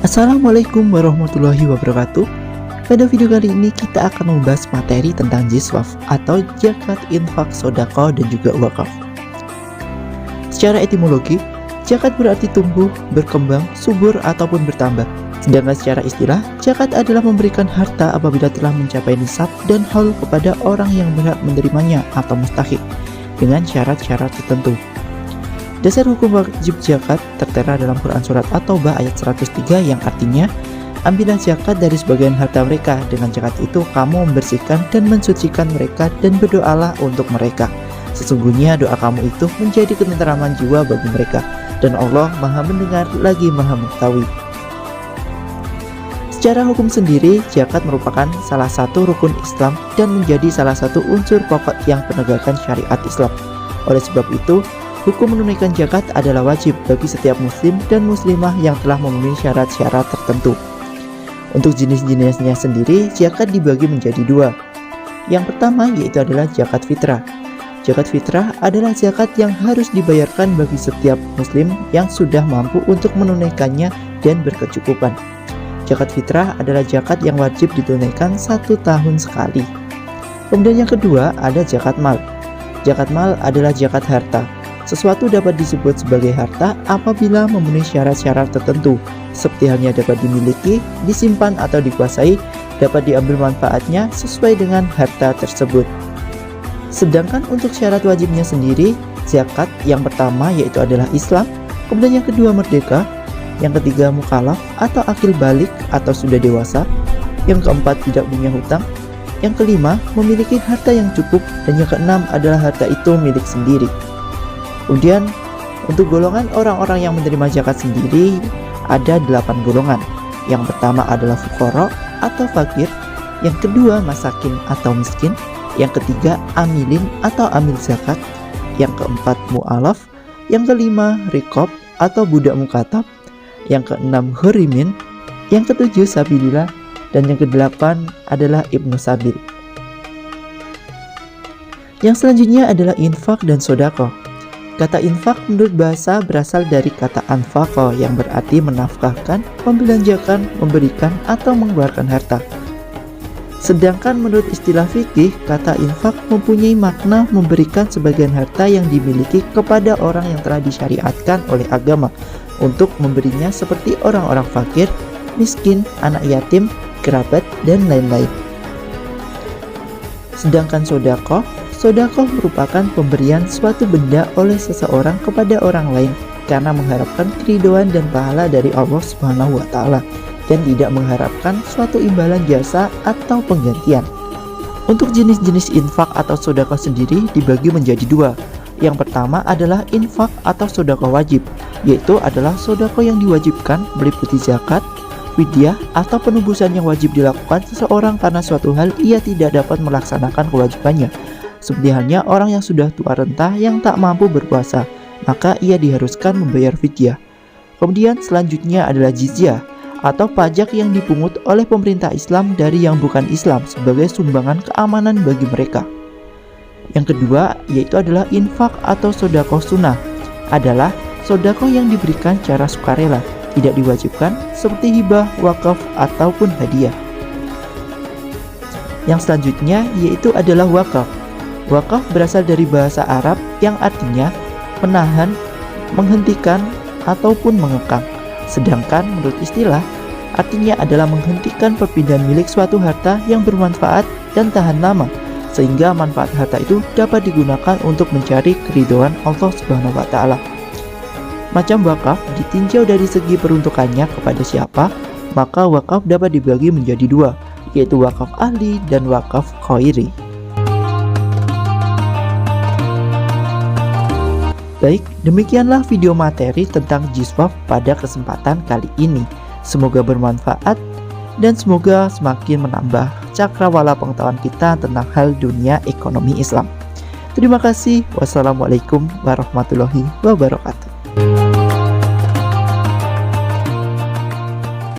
Assalamualaikum warahmatullahi wabarakatuh. Pada video kali ini kita akan membahas materi tentang jiswaf atau zakat, infak, sodaqah, dan juga wakaf. Secara etimologi, zakat berarti tumbuh, berkembang, subur, ataupun bertambah. Sedangkan secara istilah, zakat adalah memberikan harta apabila telah mencapai nisab dan haul kepada orang yang berhak menerimanya atau mustahik dengan syarat-syarat tertentu. Dasar hukum wajib zakat tertera dalam Quran Surat At-Taubah ayat 103 yang artinya, ambillah zakat dari sebagian harta mereka, dengan zakat itu kamu membersihkan dan mensucikan mereka dan berdoalah untuk mereka. Sesungguhnya doa kamu itu menjadi ketenteraman jiwa bagi mereka, dan Allah Maha Mendengar lagi Maha Mengetahui. Secara hukum sendiri, zakat merupakan salah satu rukun Islam dan menjadi salah satu unsur pokok yang penegakan syariat Islam. Oleh sebab itu, hukum menunaikan zakat adalah wajib bagi setiap muslim dan muslimah yang telah memenuhi syarat-syarat tertentu. Untuk jenis-jenisnya sendiri, zakat dibagi menjadi dua. Yang pertama yaitu adalah zakat fitrah. Zakat fitrah adalah zakat yang harus dibayarkan bagi setiap muslim yang sudah mampu untuk menunaikannya dan berkecukupan. Zakat fitrah adalah zakat yang wajib ditunaikan 1 tahun sekali. Kemudian yang kedua ada zakat mal. Zakat mal adalah zakat harta. Sesuatu dapat disebut sebagai harta apabila memenuhi syarat-syarat tertentu, seperti halnya dapat dimiliki, disimpan atau dikuasai, dapat diambil manfaatnya sesuai dengan harta tersebut. Sedangkan untuk syarat wajibnya sendiri, zakat yang pertama yaitu adalah Islam, kemudian yang kedua merdeka, yang ketiga mukallaf atau akil balik atau sudah dewasa, yang keempat tidak punya hutang, yang kelima memiliki harta yang cukup, dan yang keenam adalah harta itu milik sendiri. Kemudian untuk golongan orang-orang yang menerima zakat sendiri ada 8 golongan. Yang pertama adalah fuqara atau fakir, yang kedua masakin atau miskin, yang ketiga amilin atau amil zakat, yang keempat mu'alaf, yang kelima riqab atau budak mukatab, yang keenam hurimin, yang ketujuh sabilillah, dan yang kedelapan adalah ibnu sabil. Yang selanjutnya adalah infak dan sodaqah. Kata infak menurut bahasa berasal dari kata anfaqa yang berarti menafkahkan, membelanjakan, memberikan, atau mengeluarkan harta. Sedangkan menurut istilah fikih, kata infak mempunyai makna memberikan sebagian harta yang dimiliki kepada orang yang telah disyariatkan oleh agama untuk memberinya seperti orang-orang fakir, miskin, anak yatim, kerabat, dan lain-lain. Sedangkan sodaqah merupakan pemberian suatu benda oleh seseorang kepada orang lain karena mengharapkan keridhaan dan pahala dari Allah Subhanahu wa Ta'ala dan tidak mengharapkan suatu imbalan jasa atau penggantian. Untuk jenis-jenis infak atau sodaqah sendiri dibagi menjadi dua. Yang pertama adalah infak atau sodaqah wajib, yaitu adalah sodaqah yang diwajibkan meliputi zakat, fidyah, atau penebusan yang wajib dilakukan seseorang karena suatu hal ia tidak dapat melaksanakan kewajibannya. Seperti halnya orang yang sudah tua renta yang tak mampu berpuasa, maka ia diharuskan membayar fidyah. Kemudian selanjutnya adalah jizyah atau pajak yang dipungut oleh pemerintah Islam dari yang bukan Islam sebagai sumbangan keamanan bagi mereka. Yang kedua yaitu adalah infak atau sodaqah sunnah, adalah sodaqah yang diberikan secara sukarela, tidak diwajibkan seperti hibah, wakaf, ataupun hadiah. Yang selanjutnya yaitu adalah wakaf. Wakaf berasal dari bahasa Arab yang artinya menahan, menghentikan, ataupun mengekang. Sedangkan menurut istilah, artinya adalah menghentikan perpindahan milik suatu harta yang bermanfaat dan tahan lama, sehingga manfaat harta itu dapat digunakan untuk mencari keridhaan Allah Subhanahu wa Ta'ala. Macam wakaf ditinjau dari segi peruntukannya kepada siapa, maka wakaf dapat dibagi menjadi dua, yaitu wakaf ahli dan wakaf khairi. Baik, demikianlah video materi tentang jiswaf pada kesempatan kali ini. Semoga bermanfaat dan semoga semakin menambah cakrawala pengetahuan kita tentang hal dunia ekonomi Islam. Terima kasih. Wassalamualaikum warahmatullahi wabarakatuh.